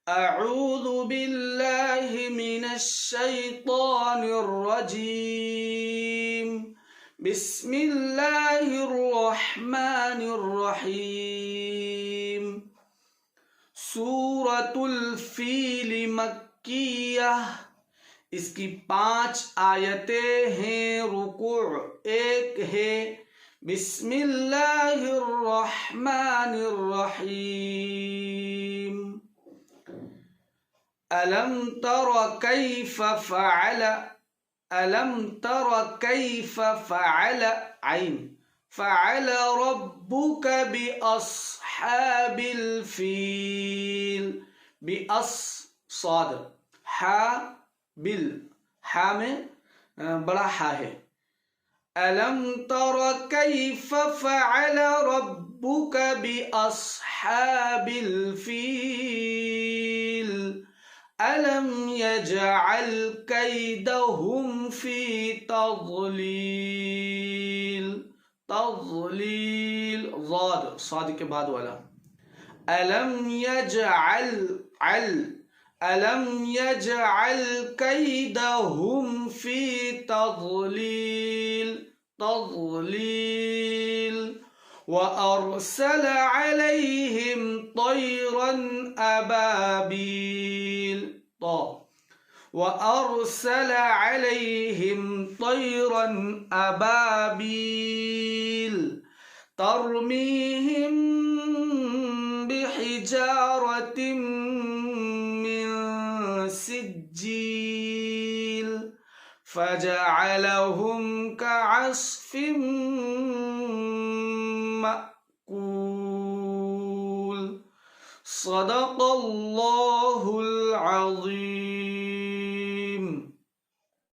أعوذ بالله من الشيطان الرجيم. بسم الله الرحمن الرحيم. سورة الفیل مکیہ، اس کی 5 آیتیں ہیں، رکوع 1 ہے۔ بسم اللہ الرحمن الرحیم۔ ألم تر كيف فعل ألم تر كيف فعل عين فعل ربك بأصحاب الفيل صاد حا بل حا میں بڑا حا ہے۔ ألم تر كيف فعل ربك بأصحاب الفيل ألم يجعل كيدهم في تضليل صاد کے بعد والا ألم يجعل كيدهم في تضليل وأرسل عليهم طيرا أبابيل وأرسل عليهم طيرا أبابيل ترميهم بحجارة من سجيل فجعلهم كعصف مأكول۔ صدق اللہ العظیم۔